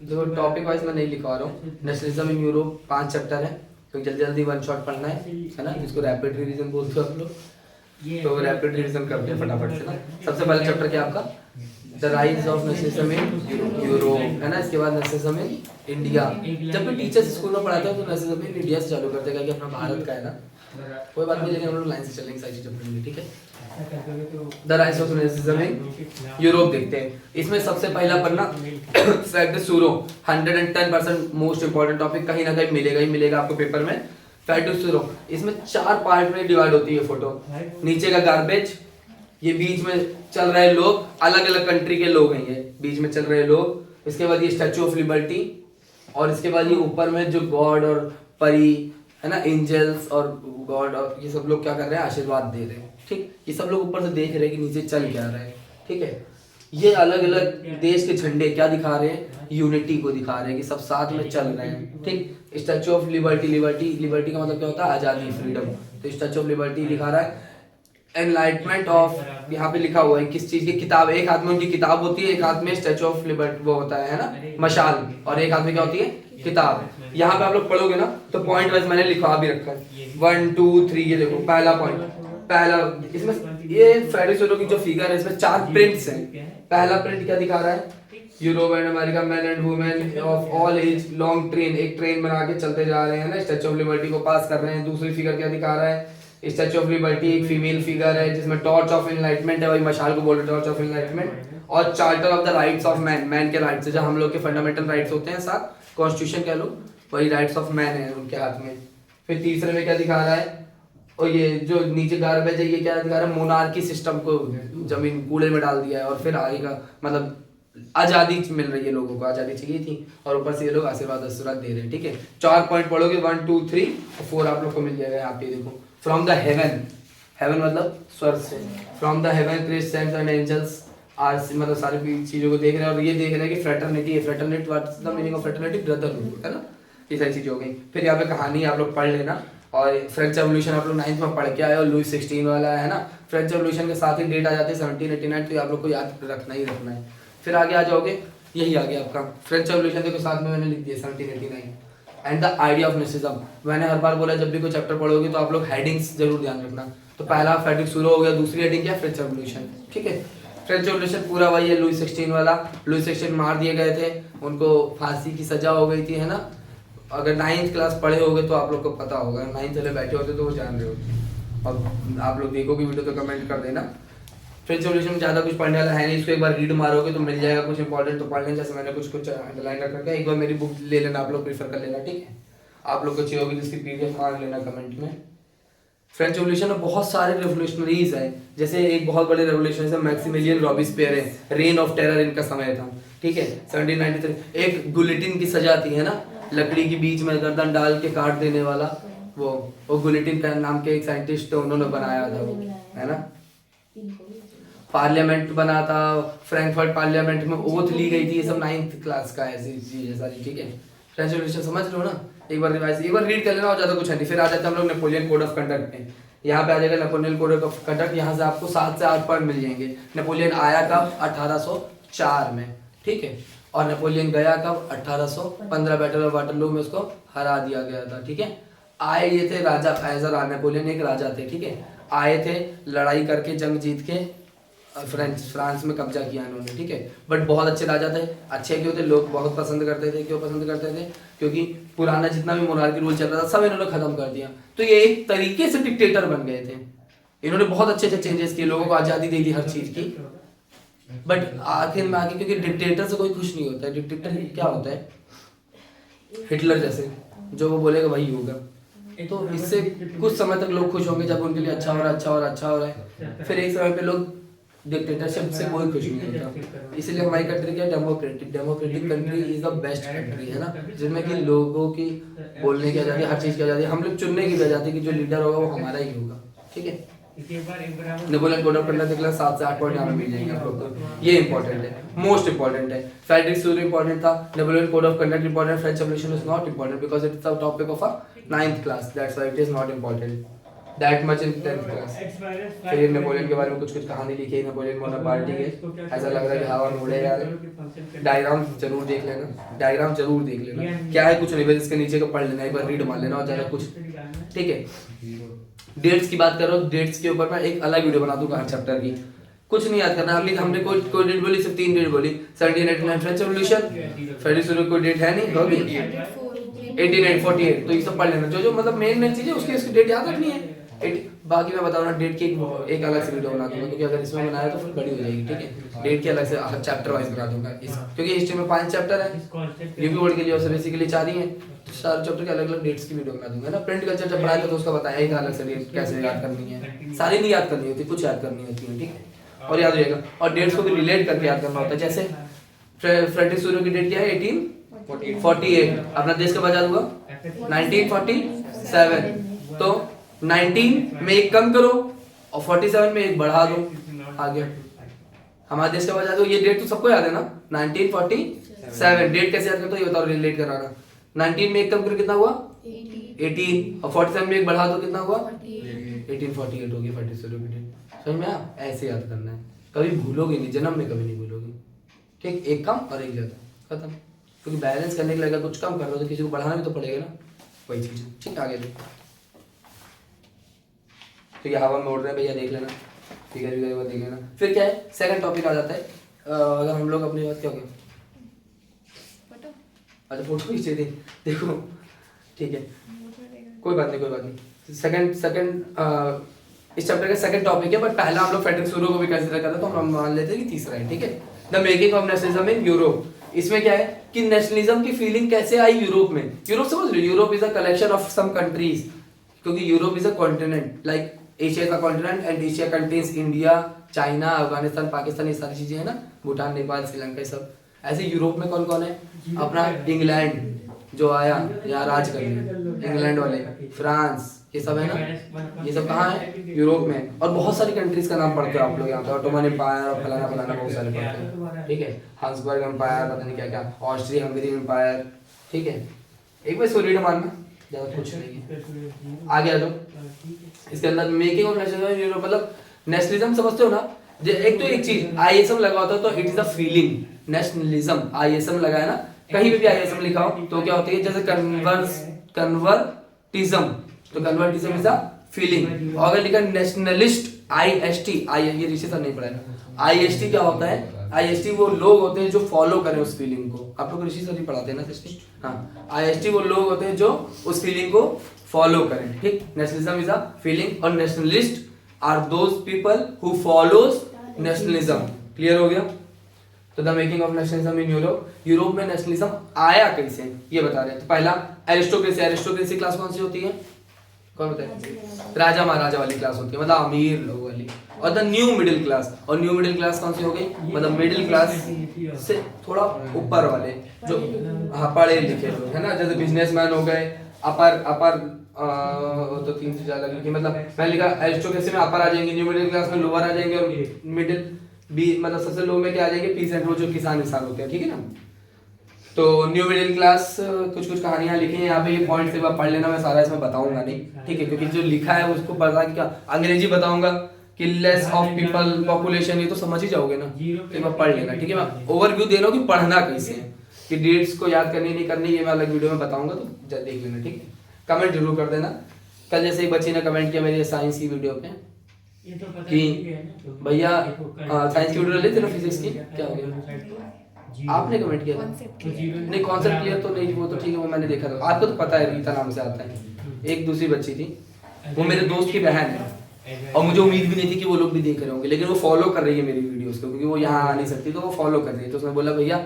देखो topic wise मैं नहीं लिखवा रहा हूँ। नेशनलिज्म इन यूरोप 5 चैप्टर है, तो जल्दी जल्दी वन शॉट पढ़ना है ना, जिसको रैपिड रिवीजन बोलते हो आप लोग, तो रैपिड रिवीजन करते हैं फटाफट से ना। सबसे पहला चैप्टर क्या आपका, the rise of nationalism in Europe है ना। इसके बाद नेशनलिज्म इन इंडिया। जब भी टीचर्स स्कूल में पढ़ाते हो तो नेशनलिज्म इन इंडिया से चालू करते हैं, कि अपना भारत का है ना, कोई बात नहीं, लेकिन हम लोग लाइन से चलेंगे सारी चीजें पढ़ेंगे, ठीक है। The rise of nationalism in Europe देखते हैं। इसमें सबसे पहला पन्ना फैक्ट सूरो 110% मोस्ट इंपॉर्टेंट टॉपिक, कहीं ना कहीं मिलेगा ही मिलेगा आपको पेपर में। फैक्ट सूरो इसमें 4 पार्ट में डिवाइड होती है फोटो। नीचे का गार्बेज, ये बीच में चल रहे लोग, अलग अलग कंट्री के लोग हैं ये बीच में चल रहे लोग। इसके बाद ये स्टैचू ऑफ लिबर्टी, और इसके बाद ये ऊपर में जो गॉड और परी है ना, एंजल्स और गॉड और ये सब लोग क्या कर रहे हैं, आशीर्वाद दे रहे हैं, ठीक। ये सब लोग ऊपर से देख रहे हैं कि नीचे चल क्या रहा है, ठीक है। ये अलग अलग देश के झंडे क्या दिखा रहे हैं, यूनिटी को दिखा रहे हैं कि सब साथ में चल रहे हैं, ठीक। स्टैचू ऑफ लिबर्टी, लिबर्टी का मतलब क्या होता है, आजादी, फ्रीडम। तो स्टैचू ऑफ लिबर्टी दिखा रहा है। एनलाइटमेंट ऑफ, यहाँ पे लिखा हुआ है किस चीज की किताब, एक हाथ में उनकी किताब होती है, एक हाथ में स्टैचू ऑफ लिबर्टी वो होता है ना, मशाल, और एक हाथ में क्या होती है, किताब। यहाँ पे आप लोग पढ़ोगे ना तो पॉइंट वाइज मैंने लिखवा भी रखा है, 1 2 3। ये देखो पहला पॉइंट, पहला इसमें ये फेडरेशन की जो फिगर है इसमें 4 प्रिंट्स हैं। पहला प्रिंट क्या दिखा रहा है, Europe and America man and women of all age long train, एक ट्रेन बना के चलते जा रहे हैं ना, स्टैचू ऑफ लिबर्टी को पास कर रहे हैं। दूसरी फिगर क्या दिखा रहा है, स्टैचू ऑफ लिबर्टी एक फीमेल फिगर है जिसमें टॉर्च ऑफ एनलाइटमेंट है, वही मशाल को बोल रहे टॉर्च ऑफ एनलाइटमेंट। और charter of the rights of man, man के राइट्स है, जो हम लोग के फंडामेंटल राइट्स होते हैं, साथ कॉन्स्टिट्यूशन कह लो, वही राइट्स ऑफ मैन है उनके हाथ में। फिर तीसरे में क्या दिखा रहा है, और ये जो नीचे गार्बेज है ये क्या दिखा रहा है, मोनार्की सिस्टम को जमीन कूड़े में डाल दिया है, और फिर आगे का मतलब आजादी मिल रही है, लोगों को आजादी चाहिए थी, और ऊपर से ये लोग आशीर्वाद दे रहे हैं, ठीक है। 4 पॉइंट पढ़ोगे, 1 2 3 और 4 आप लोग को मिल जाएगा यहाँ पे। देखो फ्रॉम द हेवन, हेवन मतलब स्वर्ग से, from the heaven Christ saints and angels are, मतलब सारी चीजों को देख रहे हैं, और ये देख रहे हैं कि फ्रेटर्निटी है, fraternity what is the meaning of fraternity, brotherhood है ना, ये सारी चीजें हो गई। फिर यहाँ पे कहानी आप लोग पढ़ लेना, और फ्रेंच रेवोल्यूशन आप लोग 9th में पढ़ के आए, और लुई 16 वाला है ना, फ्रेंच रेवोल्यूशन के साथ ही डेट आ जाती है 1789, तो आप लोग को याद रखना ही रखना है। फिर आगे आ जाओगे, यही आ गया आपका फ्रेंच रेवोल्यूशन, देखो साथ में मैंने लिख दिया 1789 and the idea of nationalism. मैंने हर बार बोला जब भी कोई चैप्टर पढ़ोगे तो आप लोग हेडिंग्स जरूर ध्यान रखना। तो पहला फेडिक शुरू हो गया, दूसरी हेडिंग क्या, फ्रेंच रेवोल्यूशन, ठीक है। फ्रेंच रेवोल्यूशन पूरा वही है, लुई 16 वाला। लुई 16 मार दिए गए थे, उनको फांसी की सजा हो गई थी, है ना। अगर 9th क्लास पढ़े होगे तो आप लोग को पता होगा, 9th वाले बैठे होते तो वो जान रहे होते। और आप लोग देखोगे वीडियो तो कमेंट कर देना। फ्रेंच रेवोल्यूशन में ज़्यादा कुछ पढ़ने वाला है नहीं, इसको एक बार रीड मारोगे तो मिल जाएगा, कुछ इंपॉर्टेंट तो पढ़ लेना, जैसे मैंने कुछ अंडरलाइन रख रखा है। एक बार मेरी बुक ले लेना, आप लोग प्रीफर कर लेना, ठीक है। आप लोग को चाहिए होगी जिसकी PDF मांग लेना कमेंट में। फ्रेंच रेवोल्यूशन में बहुत सारे रेवोल्यूशनरीज हैं, जैसे एक बहुत बड़े रेवोल्यूशन मैक्सिमिलियन रॉबिस्पियर है, रेन ऑफ टेरर इनका समय था, ठीक है, 1793। एक गुलिटिन की सजा थी, है ना, लकड़ी के बीच में गर्दन डाल के काट देने वाला, वो गुलिटिन का नाम के एक साइंटिस्ट थे, उन्होंने बनाया था वो, है ना। पार्लियामेंट बना था, फ्रैंकफर्ट पार्लियामेंट में ओथ ली गई थी, ये सब 9th क्लास का ऐसी चीजें सारी, ठीक है। फ्रेंच रेवोल्यूशन समझ लो ना, एक बार रिवाइज, एक बार रीड कर लेना, और ज्यादा कुछ है नहीं। फिर आ जाते हैं हम लोग नेपोलियन कोड ऑफ कंडक्ट में। यहाँ पे आ जाएगा नेपोलियन कोड ऑफ कंडक्ट, यहाँ से आपको 7 से 8 पॉइंट मिल जाएंगे। नेपोलियन आया कब, 1804 में, ठीक है, और नेपोलियन गया कब, 1815 बैटल ऑफ वाटरलू में उसको हरा दिया गया था, ठीक है। आए ये थे राजा, एज अ नेपोलियन एक राजा थे, ठीक है, आए थे लड़ाई करके, जंग जीत के फ्रांस में कब्जा किया इन्होंने, ठीक है। बट बहुत अच्छे राजा थे, अच्छे क्यों थे, लोग बहुत पसंद करते थे। क्यों पसंद करते थे, क्योंकि पुराना जितना भी मोनार्की रूल चल रहा था सब इन्होंने खत्म कर दिया, तो ये एक तरीके से डिक्टेटर बन गए थे। इन्होंने बहुत अच्छे अच्छे चेंजेस किए, लोगों को आज़ादी दे दी हर चीज की। बट आखिर में आके, क्योंकि डिक्टेटर से कोई खुश नहीं होता है, डिक्टेटर क्या होता है, हिटलर जैसे, जो वो बोलेगा वही होगा। तो इससे कुछ समय तक लोग खुश होंगे जब उनके लिए अच्छा हो रहा है, अच्छा हो रहा है, अच्छा हो रहा है। फिर एक समय पे लोग डिक्टेटरशिप से कोई खुश नहीं होता। इसलिए हमारी कंट्री क्या, democratic country is the best country, है ना, जिसमें कि लोगों की बोलने की आज़ादी, हर चीज़ की आज़ादी, हम लोग चुनने की भी आज़ादी कि जो लीडर होगा वो हमारा ही होगा, ठीक है। नेपोलियन कोड ऑफ कंडक्ट निकला, 7 से 8 पॉइंट यहाँ पे मिल जाएंगे आप लोग को, ये इंपॉर्टेंट है, मोस्ट इंपॉर्टेंट है। फेडरिक सूरी इंपॉर्टेंट था, Napoleon code of conduct important, French revolution is not important because it is a topic of a 9th class, that's why it is not important. That much in 10th class. फिर Napoleon के बारे में कुछ कुछ कहानी लिखी है, Napoleon बोनापार्टी के, ऐसा लग रहा है कि हवा में उड़े जा रहे। डायग्राम जरूर देख लेना, डायग्राम जरूर देख लेना, क्या है कुछ नहीं, बस इसके नीचे का पढ़ लेना, एक बार रीड मार लेना और ज़्यादा कुछ, ठीक है। डेट्स की बात करो, डेट्स के ऊपर मैं एक अलग वीडियो बना दूंगा हर चैप्टर की, कुछ नहीं याद करना। अभी हमने कोई डेट बोली, सिर्फ 3 डेट बोली, 1789 फ्रेंच रेवोल्यूशन, फेडरल सूर्य कोई डेट है नहीं, होगी 1848, तो ये सब पढ़ लेना, जो जो मतलब मेन चीजें उसकी डेट याद रखनी है। बाकी मैं बताऊँ ना, डेट की एक अलग से वीडियो बना दूंगा, क्योंकि अगर इसमें बनाया तो फिर बड़ी हो जाएगी, ठीक है। डेट की अलग से चैप्टर वाइज बना दूंगा क्योंकि हिस्ट्री में 5 चैप्टर है, यूपी बोर्ड के लिए और बेसिकली 4 ही है, तो 4 चैप्टर के अलग अलग डेट्स की वीडियो बना दूंगा ना। प्रिंट कल्चर जब पढ़ाया तो उसका बताया ही था अलग से डेट कैसे याद करनी है, सारी नहीं याद करनी होती, कुछ याद करनी होती है, ठीक है, और याद रहेगा। और डेट्स को भी रिलेट करके याद करना होता है, जैसे फ्रेडरिक सूर्य की डेट क्या है, 1848, अपना देश कब आजाद हुआ 1947, तो 19 में एक कम करो और 47 में एक बढ़ा दो, आ गया हमारे देश कब आजाद हुआ। ये डेट तो सबको याद है ना, 1947। डेट कैसे याद करते हो ये बताओ, रिलेट कराना। 19 में एक कम करो कितना हुआ 18, और 47 में एक बढ़ा दो कितना हुआ 1848 हो गया फ्रेडरिक सूर्य की डेट। समझ में आया, ऐसे याद करना है, कभी भूलोगे नहीं, जन्म में कभी नहीं भूलोगे, ठीक। एक कम और एक ज्यादा, खत्म। क्योंकि बैलेंस करने के लिए अगर कुछ कम कर रहे हो तो किसी को बढ़ाना भी तो पड़ेगा ना, वही चीज, ठीक। आगे तो ये हवा में उड़ रहे हैं भैया, देख लेना, फिगर देख लेना। फिर क्या है, सेकंड टॉपिक आ जाता है, अगर हम लोग अपनी बात क्या हो गया, अच्छा फोटो खींचे थे, देखो, ठीक है, कोई बात नहीं। सेकंड इस चैप्टर का सेकंड टॉपिक है, बट पहला हम लोग फ्रेडरिक सूर्य को भी कंसीडर करते हैं, तो हम मान लेते हैं कि तीसरा है, ठीक है। The making of nationalism in Europe. इसमें क्या है कि नेशनलिज्म की फीलिंग कैसे आई यूरोप में। यूरोप समझ लो, Europe is a collection of some countries, क्योंकि Europe is a continent, like Asia का continent, and Asia contains India, China, Afghanistan, Pakistan, ये सारी चीजें है ना, भूटान, नेपाल, श्रीलंका, ये सब। ऐसे यूरोप में कौन कौन है, अपना इंग्लैंड जो आया यहाँ राज करने, इंग्लैंड वाले, फ्रांस, ये सब है ना, ये सब कहाँ है, यूरोप में। और बहुत सारी कंट्रीज का नाम पढ़ते हो आप लोग यहाँ पे, ऑटोमन एम्पायर और फलाना फलाना बहुत सारे पढ़ते हैं, ठीक है। हंसबर्ग एम्पायर, पता नहीं क्या क्या, ऑस्ट्रिया हंगरी एम्पायर, ठीक है। एक बार सॉलिड मानना, ज्यादा कुछ नहीं है। आगे आ जाओ, इसके अंदर मेकिंग ऑफ नेशनलिज्म यूरोप, मतलब नेशनलिज्म समझते हो ना, एक तो एक चीज आईएसएम लगा होता है तो it is a feeling, nationalism ISM लगा है ना, कहीं भी आईएसएम लिखा हो तो क्या होती है, जैसे कन्वर्टिज्म, तो कन्वर्टिज्म इज अ फीलिंग। और अगर लिखा नेशनलिस्ट आईएसटी, ये ऋषि सर नहीं पढ़ाया, आईएसटी क्या होता है, आईएसटी वो लोग होते हैं जो फॉलो करें उस फीलिंग को, आप लोग ऋषि सर ही पढ़ाते हैं ना सृष्टि, हाँ। आईएसटी वो लोग होते हैं जो उस फीलिंग को फॉलो करें, ठीक। नेशनलिज्म इज अ फीलिंग, और nationalist are those people who follows nationalism. Clear हो गया। तो the making of nationalism in Europe, Europe में नेशनलिज्म आया कैसे ये बता रहे हैं। तो पहला एरिस्टोक्रेसी, एरिस्टोक्रेसी क्लास कौन सी होती है, कौन बताए, राजा महाराजा वाली क्लास होती है, मतलब अमीर लोग वाली। और द न्यू मिडिल क्लास, और न्यू मिडिल क्लास कौन सी हो गई, मतलब मिडिल क्लास से थोड़ा ऊपर वाले, जो हाँ पढ़े लिखे लोग है ना, जैसे बिजनेसमैन हो गए, अपर तो 3 से ज्यादा लिखी, मतलब मैंने लिखा एरिस्टोक्रेसी में अपर आ जाएंगे, न्यू मिडिल क्लास में लोअर आ जाएंगे, और मिडिल बी मतलब सबसे लो में क्या आ जाएंगे, पीसेंट, वो जो किसान इंसान होते हैं, ठीक है ना। तो न्यू मिडिल क्लास कुछ कुछ कहानियां लिखी हैं यहाँ पे, ये पॉइंट से पढ़ लेना, मैं सारा इसमें बताऊंगा नहीं, ठीक है, क्योंकि जो लिखा है उसको पता क्या, अंग्रेजी बताऊंगा कि लेस ऑफ पीपल पॉपुलेशन, ये तो समझ ही जाओगे ना, एक बार पढ़ लेना, ठीक है। मैं ओवरव्यू दे रहा हूँ कि पढ़ना कैसे है, कि डेट्स को याद करनी नहीं करनी, ये मैं अलग वीडियो में बताऊंगा, तो देख लेना, ठीक है। कमेंट जरूर कर देना। कल जैसे एक बच्ची ने कमेंट किया मेरी साइंस की वीडियो पे कि भैया साइंस की वीडियो लेते ना, फिजिक्स की, क्या हो गया, आपने कमेंट किया था, नहीं कॉन्सेप्ट क्लियर तो नहीं, वो तो ठीक है, वो मैंने देखा था, आपको तो पता है, रीता नाम से आता है। एक दूसरी बच्ची थी, वो मेरे दोस्त की बहन है, और मुझे उम्मीद भी नहीं थी कि वो लोग भी देख रहे होंगे, लेकिन वो फॉलो कर रही है मेरी वीडियोस को, क्योंकि वो यहाँ आ नहीं सकती, तो वो फॉलो कर रही है। तो उसने बोला भैया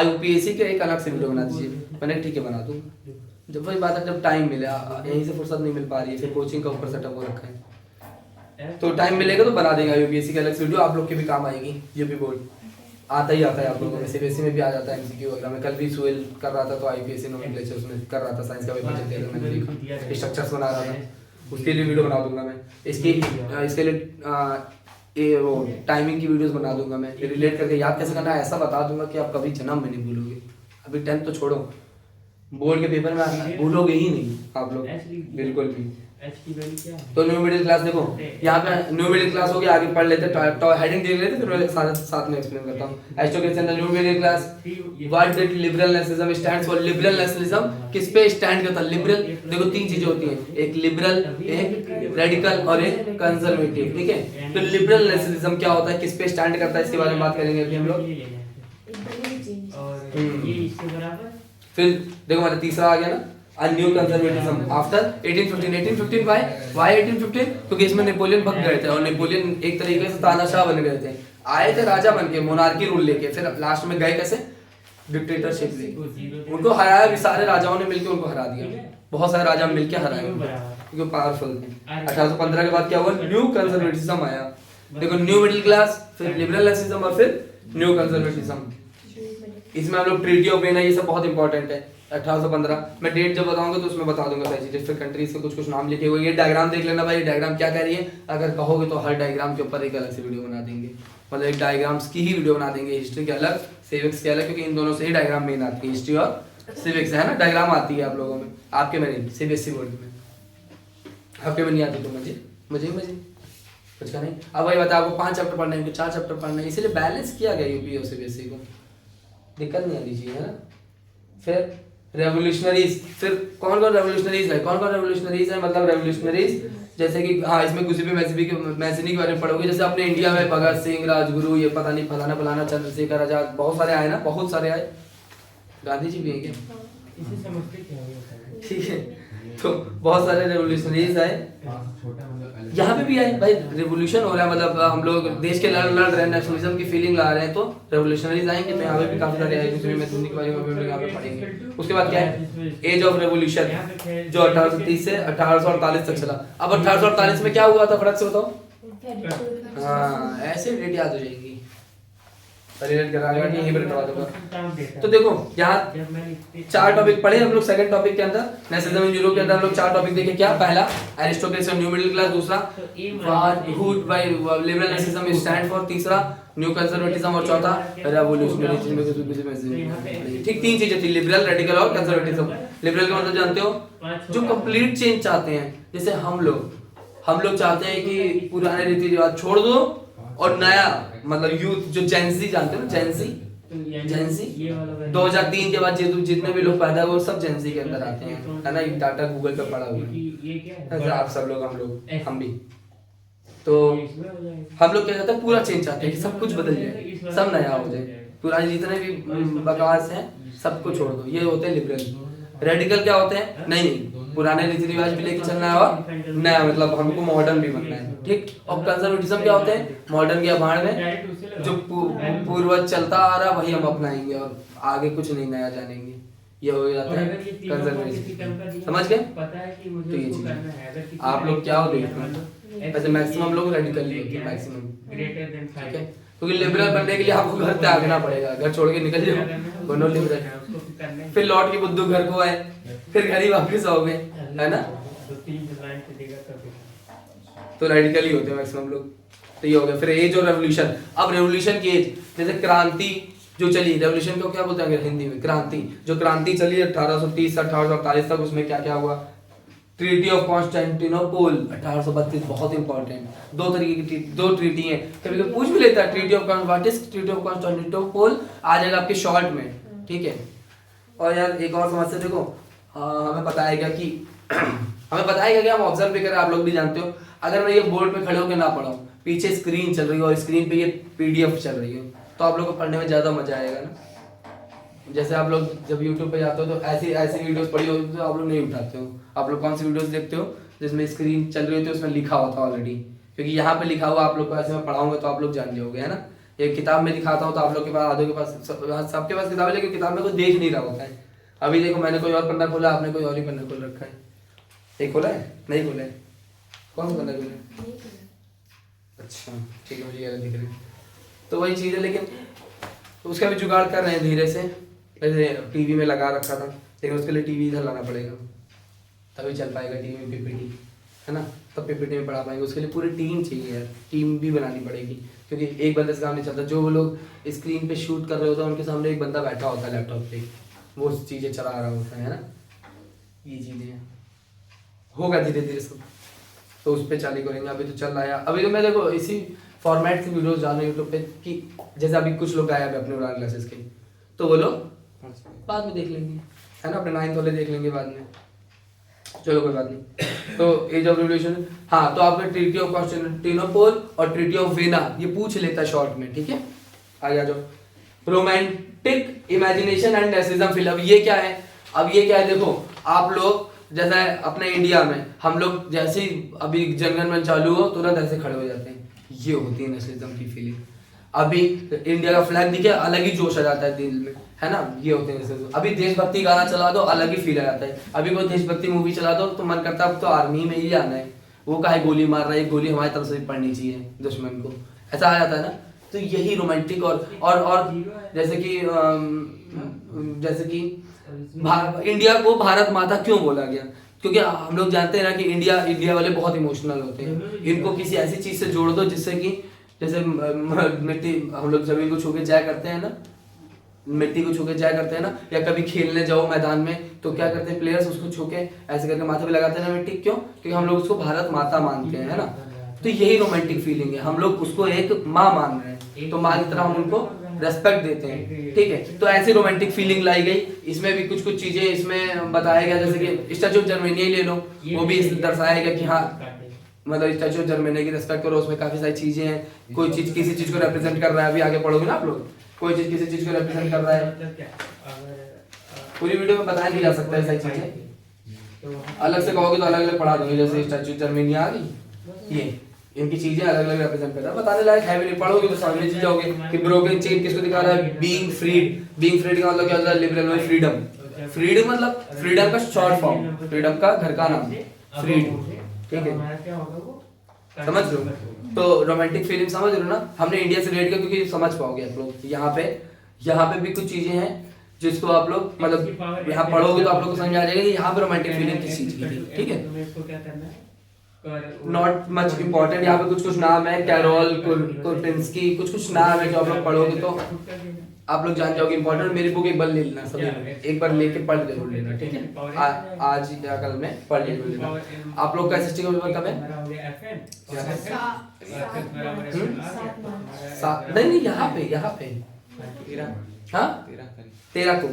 यूपीएससी के एक अलग से वीडियो बना दीजिए, मैंने ठीक है बना दूंगा। जब वही बात है, जब टाइम मिले, यहीं से फुर्सत नहीं मिल पा रही है, फिर कोचिंग का ऊपर सेटअप हो रखा है, तो टाइम मिलेगा तो बना देगा यूपीएससी के अलग से वीडियो, आप लोग के भी काम आएगी। यूपी बोर्ड आता ही आता है आप लोगों में, सीबीएसई में भी आ जाता है, एमसीक्यू वगैरह में। कल भी सुहेल कर रहा था, तो आईपीएससी नोमेनक्लेचर उसमें कर रहा था, साइंस का पेपर चलते थे, मैंने देखा, स्ट्रक्चर्स बना रहा था, उसके लिए वीडियो बना दूंगा मैं। इसके लिए वो टाइमिंग की वीडियोस बना दूंगा मैं, रिलेट करके याद कैसे करना है ऐसा बता दूंगा कि आप कभी जन्म में नहीं भूलोगे। अभी 10th तो छोड़ो, बोर्ड के पेपर में आता है, भूलोगे ही नहीं आप लोग बिल्कुल भी। तो न्यू मिडिल क्लास देखो यहाँ पे न्यू मिडिल क्लास हो गया, आगे पढ़ लेते हेडिंग देख लेते फिर साथ में एक्सप्लेन करता हूँ। Aristocracy new middle class, what did liberal nationalism stands for. Liberal nationalism किस पे स्टैंड करता है? लिबरल, देखो तीन चीजें होती हैं, एक लिबरल, एक रेडिकल और एक कंजर्वेटिव, ठीक है। तो लिबरल नेशनलिज्म क्या होता है, किस पे स्टैंड करता है, इसके बारे में बात करेंगे अभी हम लोग। फिर देखो हमारा तीसरा आ गया ना, A new conservatism after 1815। 1815 why 1815? क्योंकि इसमें नेपोलियन भग गए थे और नेपोलियन एक तरीके से तानाशाह बन गए थे। आए थे राजा बन के, मोनार्की रूल लेके, फिर लास्ट में गए कैसे? डिक्टेटरशिप लेके। उनको हराया भी, सारे राजाओं ने मिलकर उनको हरा दिया, बहुत सारे राजा मिलकर हराए क्योंकि पावरफुल थे। 1815 के बाद क्या हुआ? न्यू कंजर्वेटिज्म आया। देखो न्यू मिडिल क्लास, फिर लिबरल नेशनलिज्म और फिर न्यू कंजर्वेटिज्म। इसमें हम लोग ट्रीटी ऑफ वियना, ये सब बहुत इंपॉर्टेंट है। 1815 मैं डेट जब बताऊंगा तो उसमें बता दूंगा सारी चीजें, फिर कंट्रीज के कुछ कुछ नाम लिखे हुए। ये डायग्राम देख लेना भाई, डायग्राम क्या कह रही है, अगर कहोगे तो हर डायग्राम के ऊपर एक अलग से वीडियो बना देंगे, मतलब एक डायग्राम्स की ही वीडियो बना देंगे, हिस्ट्री के अलग, सिविक्स के अलग, क्योंकि इन दोनों से ही डायग्राम मेन आती है, हिस्ट्री और सिविक्स है ना, डायग्राम आती है आप लोगों में, आपके में नहीं, सीबीएसई बोर्ड में आपके में नहीं आती, तो मुझे कुछ का नहीं। अब भाई बता, आपको 5 चैप्टर पढ़ने हैं, 4 चैप्टर पढ़ने हैं, इसलिए बैलेंस किया गया यूपी और सीबीएसई को, दिक्कत नहीं आनी चाहिए, है ना। फिर रेवोल्यूशनरीज, फिर कौन कौन रेवोल्यूशनरीज है, मतलब रेवोल्यूशनरीज जैसे कि हाँ, इसमें किसी भी मैजिनी के बारे में पढ़ोगे, जैसे अपने इंडिया में भगत सिंह, राजगुरु, ये पता नहीं फलाना चंद्रशेखर आजाद, बहुत सारे आए ना, बहुत सारे आए, गांधी जी भी हैं क्या? इसे समझते क्या है, ठीक है। तो बहुत सारे रेवोल्यूशनरीज आए, यहाँ पे भी आए भाई, रेवोल्यूशन हो रहा है, मतलब हम लोग देश के लड़ रहे हैं, नेशनलिज्म की फीलिंग ला रहे हैं, तो रेवोल्यूशनरीज आएंगे, तो यहाँ पे भी काफी सारे आए, जिसमें मैं के बारे में यहाँ पे पढ़ेंगे। उसके बाद क्या है, एज ऑफ रेवोल्यूशन, जो 1830 से 1848 तक चला। अब 1848 में क्या हुआ था, फटाक से बताओ। हाँ, ऐसे डेट याद हो जाएगी, यहीं पर करवा दूंगा। तो देखो यहाँ 4 टॉपिक पढ़े हम लोग, सेकंड टॉपिक के अंदर नेशनलिज्म इन यूरोप के अंदर हम लोग 4 टॉपिक देखे। क्या? पहला एरिस्टोक्रेसी न्यू मिडिल क्लास, दूसरा लिबरल नेशनलिज्म स्टैंड फॉर, तीसरा न्यू कंजर्वेटिज्म और चौथा रेवोल्यूशनरी। ठीक, 3 चीजें थी, लिबरल, रेडिकल और कंजर्वेटिज्म। लिबरल का मतलब जानते हो, जो कंप्लीट चेंज चाहते हैं, जैसे हम लोग चाहते हैं कि पुराने रीति रिवाज छोड़ दो और नया, मतलब यूथ जो जेंजी जानते हो ना, जेंजी 2003 के बाद जितने भी लोग पैदा हुए सब जेंजी के अंदर आते हैं, है ना, ये डाटा गूगल पे पड़ा हुआ है, आप सब लोग, हम भी। तो हम लोग क्या चाहते हैं, पूरा चेंज चाहते हैं कि सब कुछ बदल जाए, सब नया हो जाए, पुराने जितने भी बकवास हैं सबको छोड़ दो, ये होते हैं लिबरल। रेडिकल क्या होते हैं, नहीं पुराने रीति रिवाज भी लेके चलना है और नया, मतलब हमको मॉडर्न भी बनना है, ठीक। और कंजर्वेटिज्म क्या होते हैं, मॉडर्न के अभाव में जो पूर्वज चलता आ रहा वही हम अपनाएंगे और आगे कुछ नहीं नया जानेंगे, ये हो जाता है कंजर्वेटिज्म। समझ गए? तो ये चीज आप लोग क्या हो देखते हैं, वैसे मैक्सिमम लोग रेडिकल ही होते हैं, मैक्सिमम, ठीक है, क्योंकि लिबरल बनने के लिए आपको घर त्यागना पड़ेगा, घर छोड़ के निकल जाओ, बनो लिबरल, फिर लौट के बुद्धू घर को आए, फिर घर ही वापस आओगे, है ना। तो रेडिकल ही होते हैं मैक्सिमम लोग। तो ये हो गया। फिर एज और रेवोल्यूशन, अब रेवोल्यूशन की एज, जैसे क्रांति जो चली, रेवोल्यूशन को क्या बोलते हैं हिंदी में, क्रांति, जो क्रांति चली 1830 से 1848 तक, उसमें क्या क्या हुआ, ट्रीटी ऑफ कॉन्स्टेंटिनोपल 1832, बहुत इंपॉर्टेंट, 2 तरीके की 2 ट्रीटी हैं, कभी कभी पूछ भी लेता है, ट्रीटी ऑफ कॉन्स्टेंटिनोपल आ जाएगा आपके शॉर्ट में, ठीक है। और यार एक और समस्या देखो, हमें बताया गया कि हम ऑब्जर्व भी करें, आप लोग भी जानते हो, अगर मैं ये बोर्ड पे खड़े होकर ना पढ़ाऊं, पीछे स्क्रीन चल रही है और स्क्रीन पे ये पीडीएफ चल रही है, तो आप लोग को पढ़ने में ज्यादा मजा आएगा ना। जैसे आप लोग जब यूट्यूब पे जाते हो तो ऐसी वीडियोस पढ़ी होती तो आप लोग नहीं उठाते हो, आप लोग कौन सी वीडियोस देखते हो जिसमें स्क्रीन चल रही होती है, उसमें लिखा होता है ऑलरेडी, क्योंकि यहाँ पे लिखा हुआ आप लोग को ऐसे मैं पढ़ाऊंगा तो आप लोग जान जाओगे, है ना। एक किताब में दिखाता हूँ तो आप लोग के पास, आधे के पास, सबके पास किताब है, लेकिन किताब में कोई देख नहीं रहा होता है। अभी देखो मैंने कोई और पन्ना खोला, आपने कोई और ही पन्ना खोल रखा है, एक खोला है, नहीं खोला है, कौन सा पन्ना खोला है? अच्छा ठीक है, मुझे याद दिख रहा है। तो वही चीज़ है, लेकिन उसका भी जुगाड़ कर रहे हैं धीरे से, जैसे टीवी में लगा रखा था, लेकिन उसके लिए टीवी इधर लाना पड़ेगा, तभी चल पाएगा टीवी में पीपीटी, है ना, तब पीपीटी में पढ़ा पाएंगे। उसके लिए पूरी टीम चाहिए यार, टीम भी बनानी पड़ेगी, क्योंकि एक बंदे से काम नहीं चलता। जो वो लोग स्क्रीन पे शूट कर रहे होते हैं उनके सामने एक बंदा बैठा होता है लैपटॉप पे, वो चीज़ें चला रहा होता है ना, ये चीज़ें होगा धीरे धीरे सब, तो उस पर चालू करेंगे। अभी तो चल रहा है, अभी तो मैं देखो इसी फॉर्मेट की वीडियोस डाल रहा हूँ यूट्यूब पे कि जैसे अभी कुछ लोग गायब है अपने उड़ान क्लासेस के, तो वो लोग बाद में देख लेंगे, है ना, अपने 9th वाले देख लेंगे बाद में, चलो कोई बात नहीं। तो एज ऑफ रिवोल्यूशन, हाँ, तो आपने ट्रीटी ऑफ कॉन्स्टेंटिनोपल और ट्रीटी ऑफ वेना ये पूछ लेता है शॉर्ट में, ठीक है। आगे आ जाओ, romantic imagination and nationalism feel. अब ये क्या है, अब ये क्या है, देखो आप लोग जैसे अपने इंडिया में हम लोग जैसे ही अभी जनगण मन चालू हो तुरंत ऐसे खड़े हो जाते हैं, ये होती है नेशनलिज्म की फीलिंग। अभी इंडिया का फ्लैग दिखे अलग ही जोश आ जाता है दिल में, है ना, ये होते हैं। अभी देशभक्ति गाना चला दो अलग ही फील आ जाता है, अभी कोई देशभक्ति मूवी चला दो तो मन करता है अब तो आर्मी में ही जाना है, वो काहे गोली मार रहा है, गोली हमारी तरफ से भी पड़नी चाहिए दुश्मन को, ऐसा आ जाता है ना। तो यही रोमांटिक और जैसे कि इंडिया को भारत माता क्यों बोला गया, क्योंकि हम लोग जानते हैं ना कि इंडिया वाले बहुत इमोशनल होते हैं, इनको किसी ऐसी चीज से जोड़ दो जिससे कि जैसे मिट्टी, हम लोग जमीन को छू के जाया करते हैं ना, मिट्टी को छू के जाया करते हैं ना, या कभी खेलने जाओ मैदान में तो क्या करते हैं प्लेयर्स, उसको छू के ऐसे करके माथे पे लगाते हैं ना मिट्टी, क्यों, क्योंकि हम लोग उसको भारत माता मानते हैं, है ना। तो यही रोमांटिक फीलिंग है, हम लोग उसको एक माँ मान रहे हैं, तो माँ की तरह हम उनको रेस्पेक्ट देते हैं, ठीक है। तो ऐसी रोमांटिक फीलिंग लाई गई, इसमें भी कुछ चीजें इसमें बताया गया, जैसे कि स्टैचू ऑफ जर्मनी ले लो, वो भी दर्शाया गया कि हाँ मतलब स्टैचू ऑफ जर्मनी की रेस्पेक्ट करो, उसमें काफी सारी चीजें हैं, कोई चीज किसी चीज को रिप्रेजेंट कर रहा है, अभी आगे पढ़ोगे ना आप लोग, कोई चीज किसी चीज को रिप्रेजेंट कर रहा है, पूरी वीडियो में बताया नहीं जा सकता है सारी चीजें, अलग से कहोगे तो अलग अलग पढ़ा दूंगी, जैसे स्टैचू ऑफ जर्मनी आ गई, ये इनकी चीजें अलग अलग रिप्रेजेंट करता है, बताने लायक है भी नहीं, पढ़ोगे तो समझ में जाओगे कि ब्रोकन चेन किसको दिखा रहा है, बीइंग फ्रीड का मतलब क्या होता है, लिबरल फ्रीडम मतलब फ्रीडम का शॉर्ट फॉर्म, फ्रीडम का घर का नाम फ्रीड, ठीक है, समझ लो। तो रोमांटिक फीलिंग समझ लो ना, हमने इंडिया से रिलेट किया क्योंकि समझ पाओगे आप लोग, यहाँ पे भी कुछ चीजें हैं जिसको आप लोग मतलब यहाँ पढ़ोगे तो आप लोग को समझ आ जाएगा कि यहाँ पे रोमांटिक फीलिंग किस चीज की थी, ठीक है। नॉट मच इम्पोर्टेंट, यहाँ पे कुछ नाम है, कैरोल कोरपिंस्की, कुछ नाम है जो आप लोग पढ़ोगे तो आप लोग जान जाओगे इंपॉर्टेंट। मेरी बुक एक बार ले लेना, सभी एक बार लेके पढ़ जरूर लेना, ठीक है, आज या कल में पढ़ जरूर लेना। आप लोग का एसएसटी का पेपर कब है? नहीं यहाँ पे हाँ 13 को,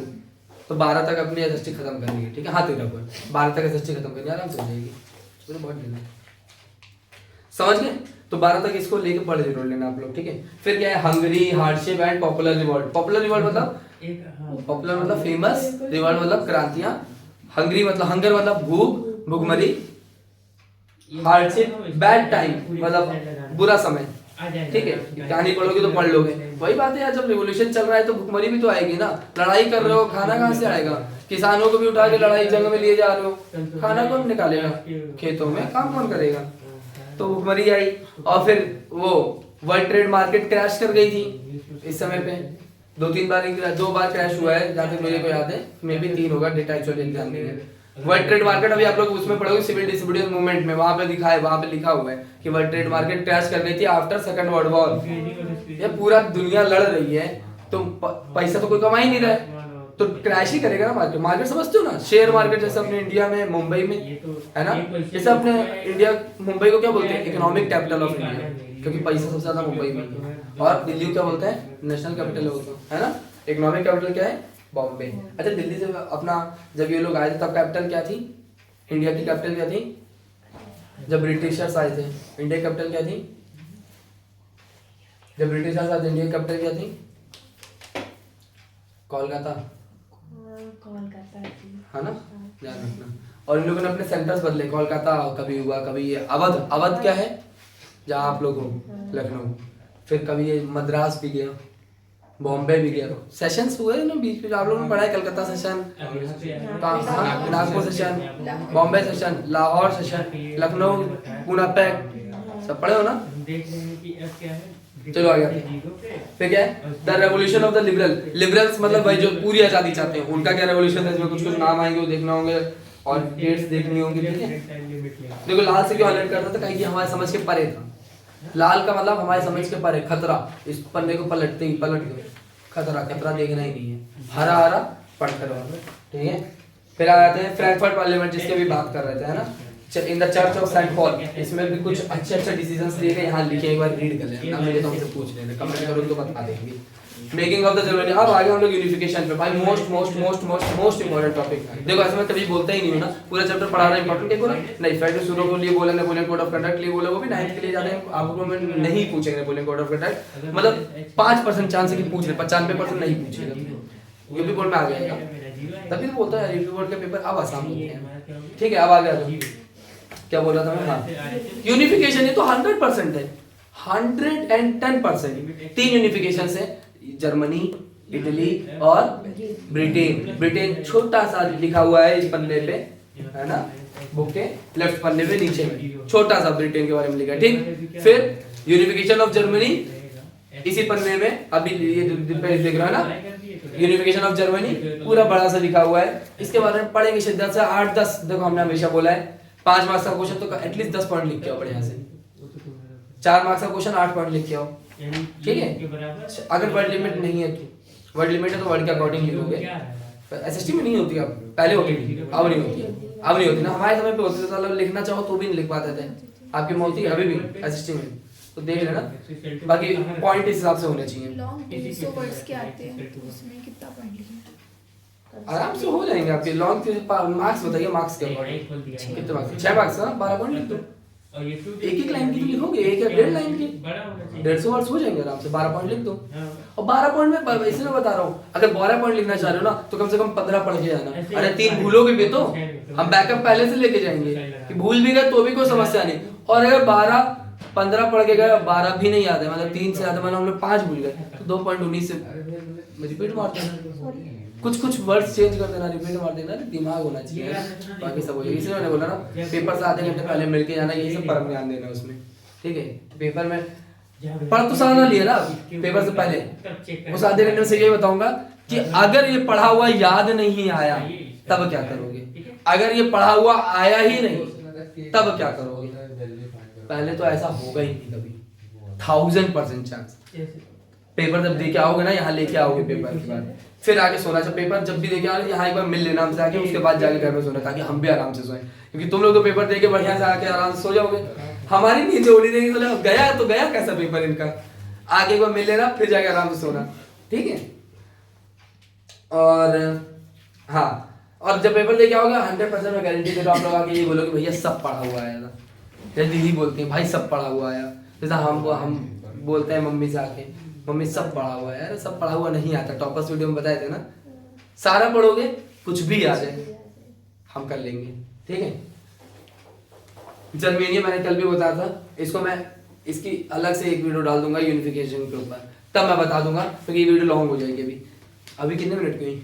तो 12 तक अपनी एसएसटी खत्म करनी है, ठीक है, हाँ 13 को 12 तक एसएसटी खत्म करनी है, आराम से हो जाएगी, तो बहुत जल्दी समझ गए। तो 12 तक इसको लेके पढ़ जरूर लेना आप लोग, ठीक है। फिर क्या है, Hungary, hardship and popular revolt. Popular revolt मतलब फेमस, रिवॉल्ट मतलब क्रांतियां, हंगरी मतलब हंगर मतलब भूख, भूखमरी, हार्डशिप बैड टाइम मतलब बुरा समय, ठीक है, कहानी पढ़ोगे तो पढ़ लोगे। वही बात है यार, जब रिवोल्यूशन चल रहा है तो भूखमरी भी तो आएगी ना, लड़ाई कर रहे हो खाना कहाँ से आएगा, किसानों को भी उठा के लड़ाई जंग में लिए जा रहे हो, खाना कौन निकालेगा, खेतों में काम कौन करेगा, तो भूखमरी आई। और फिर वो वर्ल्ड ट्रेड मार्केट क्रैश कर गई थी इस समय पे, 2 बार क्रैश हुआ है जहाँ तक मेरे को याद है, मे भी 3 होगा, डेटा एक्चुअली एग्जाम नहीं है। वर्ल्ड ट्रेड मार्केट अभी आप लोग उसमें पढ़ोगे सिविल डिसोबीडियंस मूवमेंट में, वहां पे लिखा हुआ है कि वर्ल्ड ट्रेड मार्केट क्रैश कर गई थी आफ्टर सेकंड वर्ल्ड वॉर। ये पूरा दुनिया लड़ रही है तो पैसा तो कोई कमा ही नहीं रहा है, तो क्रैश ही करेगा ना मार्केट समझते हो ना, शेयर मार्केट जैसे अपने इंडिया में मुंबई में है ना, जैसे अपने इंडिया मुंबई को क्या बोलते हैं, इकोनॉमिक कैपिटल ऑफ इंडिया, क्योंकि पैसा सबसे ज्यादा मुंबई में है। और दिल्ली को क्या बोलते हैं, नेशनल कैपिटल है ना, इकोनॉमिक कैपिटल क्या है, बॉम्बे। अच्छा दिल्ली से अपना जब ये लोग आए थे तब कैपिटल क्या थी, इंडिया की कैपिटल क्या थी, जब ब्रिटिशर्स आए थे इंडिया की कैपिटल क्या थी, जब ब्रिटिशर्स आए थे इंडिया की कैपिटल क्या थी, कोलकाता है ना, ध्यान रखना। और इन लोगों ने अपने सेंटर्स बदले, कोलकाता कभी हुआ, कभी ये अवध क्या है जहाँ आप लोग हो, लखनऊ, फिर कभी ये मद्रास भी गया, बॉम्बे भी गया, सेशंस हुए ना बीच में, आप लोगों ने पढ़ा है, Calcutta session, Nagpur session, Bombay session, Lahore session, Lucknow, Pune pact, सब पढ़े हो ना। चलो आगे फिर क्या है, the revolution of the liberals मतलब भाई जो पूरी आजादी चाहते हैं, उनका क्या रेवोल्यूशन है, इसमें कुछ नाम आएंगे वो देखना होंगे और डेट्स देखनी होंगी, ठीक है। देखो लाल से क्यों हाईलाइट करता था, कहीं हमारे समझ के परे था, लाल का मतलब हमारे समझ के परे, खतरा, इस पन्ने को पलटते ही पलट गए, खतरा देखना ही नहीं है। हरा पढ़ते रहो, ठीक है। फिर आ जाते हैं फ्रैंकफर्ट पार्लियामेंट जिसकी अभी बात कर रहे थे, है ना, in the church of Saint Paul. इसमें भी कुछ अच्छे अच्छे डिसीजंस लिए गए, यहाँ लिखे, एक बार रीड कर लेना, मेरे तो हमसे पूछ लेना, कमेंट करो तो बता देंगे। Making of the Germany. अब आगे हम लोग यूनिफिकेशन पे, भाई मोस्ट इंपॉर्टेंट टॉपिक। देखो ऐसे मैं कभी बोलता ही नहीं हूं ना, पूरा चैप्टर पढ़ाना इंपॉर्टेंट क्या बोला नहीं, फेडरल सूरो को लिए बोला, नेपोलियन कोड ऑफ कंडक्ट लिए बोला, वो भी 9th के लिए जाते हैं, आपको मैं नहीं पूछेंगे नेपोलियन कोड ऑफ कंडक्ट, मतलब 5% चांस है कि पूछ ले, 95% नहीं पूछेगा, यूपी बोर्ड में आ जाएगा, तभी तो बोलता है यूपी बोर्ड के पेपर अब आसान होते हैं, ठीक है। अब आ गया क्या बोल रहा था मैं, हाँ यूनिफिकेशन, ये तो 100% है, 110%। 3 यूनिफिकेशन है, जर्मनी, इटली और ब्रिटेन। ब्रिटेन छोटा सा लिखा हुआ है इस पन्ने पे, है ना, बुक के लेफ्ट पन्ने पे नीचे में छोटा सा ब्रिटेन के बारे में लिखा है, ठीक। फिर यूनिफिकेशन ऑफ जर्मनी इसी पन्ने में अभी ये देख रहा है ना, यूनिफिकेशन ऑफ जर्मनी पूरा बड़ा सा लिखा हुआ है, इसके बारे में पढ़ेंगे शिद्दत से 8-10। देखो हमने हमेशा बोला है 5 मार्क्स का क्वेश्चन तो एटलीस्ट 10 पॉइंट लिख के आओ बढ़िया से, 4 मार्क्स का क्वेश्चन 8 पॉइंट लिख के आओ, ठीक है। अगर वर्ड लिमिट नहीं है तो, वर्ड लिमिट है तो वर्ड के अकॉर्डिंग लिखोगे, एसएसटी में नहीं होती, अब पहले होती थी, अब नहीं होती, अब नहीं होती ना, हमारे समय पे होती थी, मतलब लिखना चाहो तो भी नहीं लिख पाते थे, आपकी में होती है अभी भी एसएसटी में, तो देख लेना, बाकी पॉइंट इस हिसाब से होने चाहिए। लॉन्ग 300 वर्ड्स के आते हैं तो उसमें कितना पॉइंट लिखना, आराम से हो जाएंगे आपके। लॉन्ग के मार्क्स बताइए, मार्क्स के अकॉर्डिंग कितने मार्क्स, 6 मार्क्स ना, 12 पॉइंट लिख दो, एक लाइन की तो लिखोगे, एक या 1.5 लाइन की 150 वर्ड्स हो जाएंगे आराम से, 12 पॉइंट लिख दो। और 12 पॉइंट में इसलिए बता रहा हूँ, अगर 12 पॉइंट लिखना चाह रहे हो ना तो कम से कम 15 पढ़ के जाना, अरे 3 भूलोगे भी तो हम बैकअप पहले से लेके जाएंगे कि भूल भी गए तो भी कोई समस्या नहीं, और अगर 15 पढ़ के गए 12 भी नहीं याद है, मतलब 3 से ज्यादा, मतलब हम लोग 5 भूल गए तो 2.19 से रिपीट मार देना, कुछ वर्ड्स चेंज कर देना, रिपीट मार देना, दिमाग होना चाहिए, बाकी सब हो जाएगा। इसलिए मैंने बोला ना पेपर से आधे घंटे पहले मिलके जाना, यही सब पर ध्यान देना उसमें, ठीक है। पेपर में पढ़ तो सारा लिया ना पेपर से पहले, उस आधे घंटे से यही बताऊंगा कि अगर ये पढ़ा हुआ याद नहीं आया तब क्या करोगे, अगर ये पढ़ा हुआ आया ही नहीं तब क्या करोगे। पहले तो ऐसा होगा ही नहीं कभी, 1000% चांस। पेपर जब दे के आओगे ना, यहाँ लेके आओगे पेपर के बाद, फिर आके सोना। जब पेपर जब भी देके आओ यहाँ एक बार मिल लेना हमसे आके, उसके बाद जाके घर में सोना, ताकि हम भी आराम से सोएं, क्योंकि तुम लोग तो पेपर दे के बढ़िया से आके आराम से सो जाओगे, हमारी नींद जोड़ी देगी तो गया तो गया कैसा पेपर इनका, आगे एक बार मिल लेना फिर जाके आराम से सोना, ठीक है। और हाँ, और जब पेपर देके आओगे 100% मैं गारंटी दे रहा हूँ, आप लोग आके ये बोलोगे भैया सब पढ़ा हुआ आया था, जैसे दीदी बोलती है भाई सब पढ़ा हुआ आया, जैसा हम बोलते हैं मम्मी से आके मम्मी सब पढ़ा हुआ है, सब पढ़ा हुआ नहीं आता। टॉपर्स वीडियो में बताए थे ना, सारा पढ़ोगे कुछ भी आ जाए हम कर लेंगे, ठीक है। जर्मेनिया मैंने कल भी बताया था, इसको मैं इसकी अलग से एक वीडियो डाल दूंगा यूनिफिकेशन के ऊपर, तब मैं बता दूंगा, क्योंकि ये वीडियो लॉन्ग हो जाएगी। अभी कितने मिनट की हुई,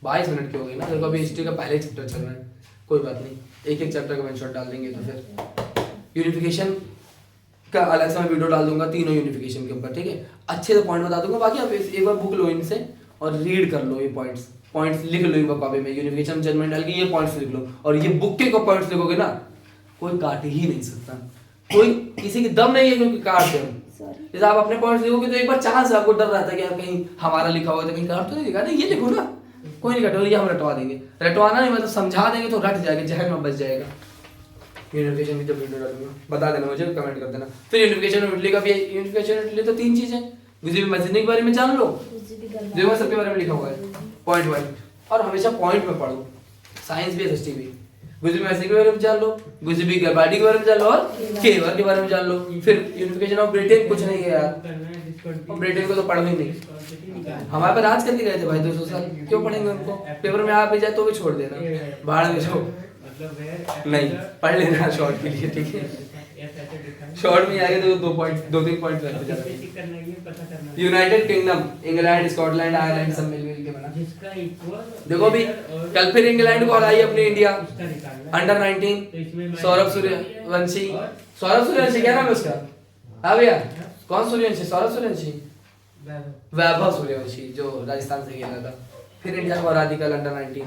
22 मिनट की हो गई ना। देखो अभी हिस्ट्री का पहले चैप्टर चल रहा है, कोई बात नहीं, एक चैप्टर का वन शॉट डाल देंगे, तो फिर यूनिफिकेशन का अलग से मैं वीडियो डाल दूंगा तीनों यूनिफिकेशन के ऊपर, ठीक है। अच्छे से पॉइंट बता दूंगा, बाकी आप एक बार बुक लो इनसे और रीड कर लो, ये पॉइंट्स लिख लो इन कॉपी में, यूनिफिकेशन जजमेंट डाल के ये पॉइंट्स लिख लो, और ये बुक के को पॉइंट्स लिखोगे ना कोई काट ही नहीं सकता, कोई किसी की दम नहीं है क्योंकि काट दे। जैसे आप अपने पॉइंट्स लिखोगे तो एक बार चांस आपको डर रहता है कि यार कहीं हमारा लिखा हुआ है तो कहीं काट तो नहीं लिखा, नहीं ये लिखो ना, कोई नहीं काटेगा, ये हम रटवा देंगे, रटवाना नहीं मतलब समझा देंगे तो रट जाएगा, जहर में बच जाएगा। यूनिफिकेशन की जब वीडियो डालूंगा बता देना मुझे, कमेंट कर देना। फिर यूनिफिकेशन इटली का भी, यूनिफिकेशन इटली तो 3 चीजें, किसी भी मस्जिद के बारे में जान लो, देखो सबके बारे में लिखा हुआ है पॉइंट वाइज, और हमेशा पॉइंट में पढ़ो, साइंस भी एसएसटी भी, गुजबी मस्जिद के बारे में जान लो, गुजबी गरबाडी के बारे में जान लो, और केवर के बारे में जान लो। फिर यूनिफिकेशन ऑफ ब्रिटेन कुछ नहीं है यार, और ब्रिटेन को तो पढ़ना ही नहीं, हमारे पर राज करके गए थे भाई 200 साल, क्यों पढ़ेंगे उनको, पेपर में आ भी जाए तो भी छोड़ देना, बाहर में जाओ, नहीं पढ़ लेना शॉर्ट के लिए, ठीक है। शॉर्ट में आगे तो 2-3 पॉइंट रहते। United kingdom, England, Scotland, Ireland सब मिलकर के बना। देखो अभी कल फिर इंग्लैंड को हराई अपनी इंडिया अंडर 19, सौरभ सूर्यवंशी क्या नाम है उसका, हाँ भैया कौन सूर्यवंशी, सौरभ सूर्यवंशी, वैभव सूर्यवंशी जो राजस्थान से खेला था, फिर इंडिया को हरा दी कल अंडर 19।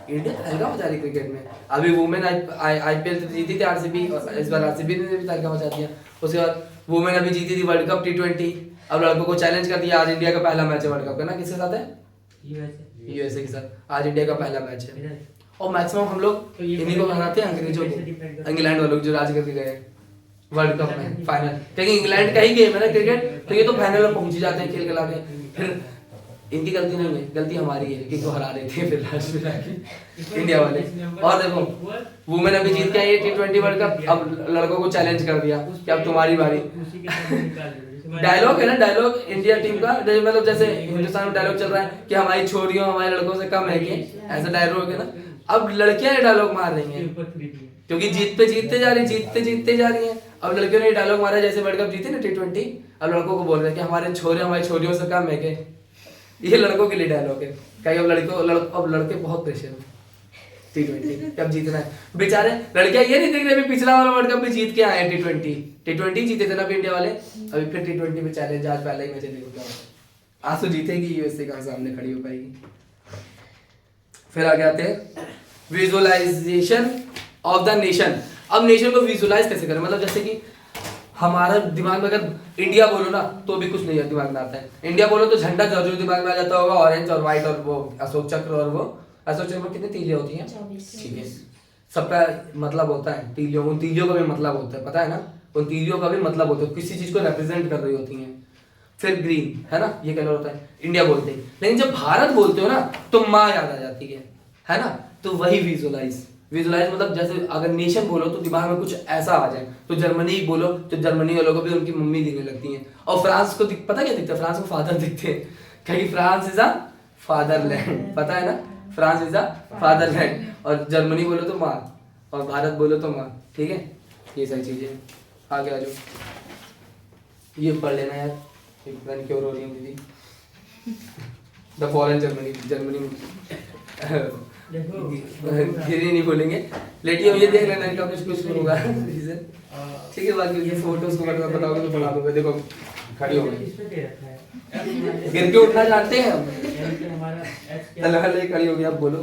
इंडिया तहलका मचा रही क्रिकेट में, अभी वुमेन आईपीएल जीती थी आरसीबी, और इस बार आरसीबी ने भी तहलका मचा दिया। उसके बाद वुमेन अभी जीती थी वर्ल्ड कप T20, अब लड़कों को चैलेंज कर दिया, आज इंडिया का पहला मैच है वर्ल्ड कप का ना, किसके साथ है, यूएसए के साथ। आज इंडिया का पहला मैच है और मैक्सिमम हम लोग इन्हीं को हराते हैं, अंग्रेजों को, इंग्लैंड वालों जो राज करके गए वर्ल्ड कप में फाइनल, क्योंकि इंग्लैंड का ही गेम है ना क्रिकेट, तो ये तो फाइनल में पहुंच ही जाते हैं खेल खिला के। फिर इनकी गलती नहीं है, गलती हमारी है कि हरा देते हैं फिर लास्ट में जाके इंडिया वाले। और देखो वुमेन अभी जीत के आई है T20 वर्ल्ड कप, अब लड़कों को चैलेंज कर दिया कि अब तुम्हारी बारी। डायलॉग है ना, डायलॉग इंडिया टीम का, मतलब जैसे हिंदुस्तान में डायलॉग चल रहा है कि हमारी छोरियों हमारे लड़कों से कम है कि, ऐसा डायलॉग है ना। अब लड़कियां ये डायलॉग मार रही हैं क्योंकि जीतते जा रही हैं। अब लड़कियों ने डायलॉग मारा जैसे वर्ल्ड कप जीते ना T20, अब लड़कों को बोल रहे हैं कि हमारे छोरे हमारी छोरियों से कम है के। ये लड़कों के लिए डायलॉग है, कहीं अब लड़के बहुत प्रेशर में T20 कब जीतना है। बेचारे लड़कियां ये नहीं देख रहे, अभी पिछला वाला वर्ल्ड कप भी जीत के आए हैं T20 जीते थे ना इंडिया वाले, अभी फिर T20 में चैलेंज, आज पहला ही मैच देखो क्या होता है। आज तो जीतेगी यूएसए का सामने खड़ी हो पाएगी। फिर आगे आते हैं विजुअलाइजेशन ऑफ द नेशन। अब नेशन को विजुअलाइज कैसे करें, मतलब जैसे कि हमारा दिमाग में अगर इंडिया बोलो ना तो भी कुछ नहीं दिमाग में आता है। इंडिया बोलो तो झंडा जरूर दिमाग में आ जाता होगा, ऑरेंज और व्हाइट, और वो अशोक चक्र, और वो अशोक चक्र में कितनी तीलियां होती हैं, ठीक है, सबका मतलब होता है तीलियों, उन तीलियों का भी मतलब होता है, पता है ना, उन तीलियों का भी मतलब होता है, किसी चीज को रिप्रेजेंट कर रही होती हैं। फिर ग्रीन है ना, ये कलर होता है इंडिया बोलते हैं। लेकिन जब भारत बोलते हो ना तो माँ याद आ जाती है ना, तो वही विजुअलाइज मतलब जैसे अगर नेशन बोलो तो दिमाग में कुछ ऐसा आ जाए, तो जर्मनी बोलो तो जर्मनी वालों को भी उनकी मम्मी दिखने लगती है। और फ्रांस को पता क्या दिखता है, फ्रांस को फादर दिखते हैं, क्योंकि फ्रांस इज अ फादरलैंड, पता है ना, फ्रांस इज अ फादरलैंड। और जर्मनी बोलो तो माँ, और भारत बोलो तो माँ, ठीक है, ये सारी चीजें। आगे आ जाओ, ये पढ़ लेना यार, पता नहीं क्यों रो रही है दीदी। द फॉरेन जर्मनी धीरे नहीं बोलेंगे, लेटिए ये देख लेना इनका कुछ होगा रीजन, ठीक है। बाकी ये फोटोज को बताओगे तो बना दूंगा। देखो खड़ी हो गई, गिर के उठना जानते हैं हम, अल्लाह खड़ी हो गई। अब बोलो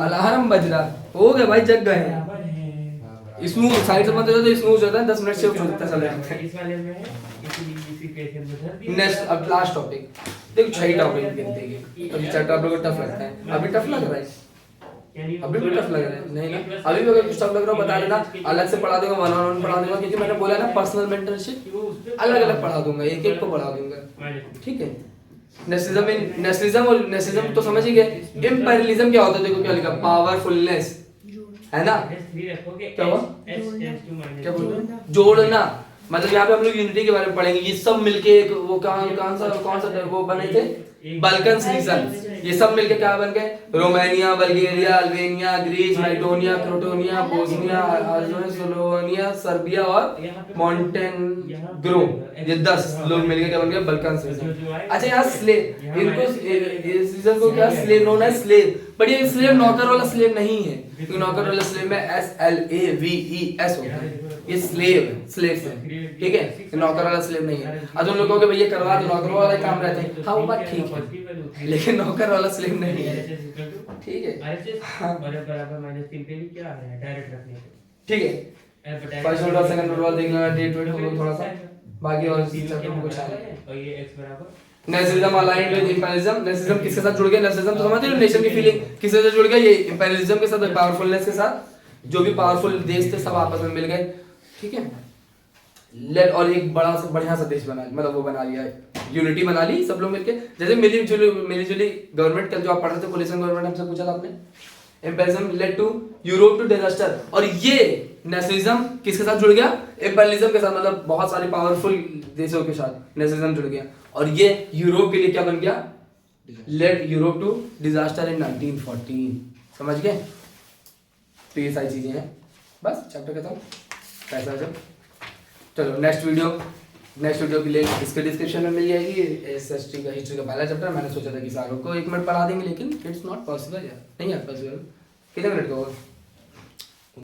अलार्म बज रहा, हो गए भाई, जग गए। स्नूज साइड से मत हो, स्नूज होता है 10 मिनट से उठता चला जाता है। इस वाले में है इसी पेशेंट में धर दिया। नेक्स्ट अब लास्ट टॉपिक, देखो 6 टॉपिक गिनते हैं, अभी 4 टॉपिक को टफ लगता है, अभी टफ लग रहा है, अभी भी टफ लग रहा है, नहीं ना, अभी भी अगर कुछ टफ लग रहा हो बता देना, अलग से पढ़ा दूंगा, 1-on-1 पढ़ा दूंगा, क्योंकि मैंने बोला ना पर्सनल मेंटरशिप अलग अलग पढ़ा दूंगा, एक को पढ़ा दूंगा, ठीक है। नेशनलिज्म तो समझ ही गए। इंपीरियलिज्म क्या होता है, देखो क्या लिखा, पावरफुलनेस, है ना, क्या हुआ, क्या बोल, जोड़ना, मतलब यहाँ पे हम लोग यूनिटी के बारे में पढ़ेंगे। ये सब मिलके एक वो कौन सा वो बने थे, बाल्कन रीजन, ये सब मिलके क्या बन गए, Romania, Bulgaria, Albania, Greece, Macedonia, Croatia, Bosnia, Slovenia, Serbia और मॉन्टेनेग्रो, ये 10 लोग मिलके क्या बन गए, बाल्कन रीजन। अच्छा यहाँ स्लेव, इनको इस रीजन को क्या स्लेव नोन है, स्लेव, बट ये स्लेव नौकर वाला स्लेव नहीं है, क्योंकि नौकर वाला स्लेव में SLAVES होता है, ये स्लेव है, ठीक है, नौकर वाला स्लेव नहीं है। अब उन लोगों के भैया करवा दो, नौकर वाला काम रहते हैं, हाँ वो बात ठीक है, लेकिन नौकर वाला स्लेव नहीं है, ठीक है, क्या है डायरेक्ट रखने को, ठीक है। फर्स्ट रूल और सेकंड रूल देख लेना, डेट वेट हम लोग थोड़ा सा, बाकी और चैप्टर में कुछ आए। और ये x बराबर nationalism aligned with imperialism, nationalism किसके साथ जुड़ गया, नेशनलिज्म तो समझते हो, नेशन की फीलिंग किसके साथ जुड़ गया, ये इंपीरियलिज्म के साथ, पावरफुलनेस के साथ, जो भी पावरफुल देश थे सब आपस में मिल गए, ठीक है, लेट, और एक बड़ा सा बढ़िया सा देश बना, मतलब वो बना लिया, यूनिटी बना ली सब लोग मिलके, जैसे मिली जुली गवर्नमेंट, कल जो आप पढ़ रहे थे कोलिशन गवर्नमेंट, हमसे पूछा था आपने, imperialism led to Europe to disaster, और ये नेशनलिज्म किसके साथ जुड़ गया, इंपीरियलिज्म के साथ, मतलब बहुत सारे पावरफुल देशों के साथ नेशनलिज्म जुड़ गया, और ये यूरोप के लिए क्या बन गया, led Europe to disaster in 1914, समझ गए। तो ये सारी चीजें हैं, बस चैप्टर खत्म, पैसा जब चलो नेक्स्ट वीडियो की लिंक इसके डिस्क्रिप्शन में मिल जाएगी। SST का हिस्ट्री का पहला चैप्टर, मैंने सोचा था कि सारों को 1 मिनट पढ़ा देंगे, लेकिन इट्स नॉट पॉसिबल यार, नहीं है पॉसिबल, कितने मिनट का होगा।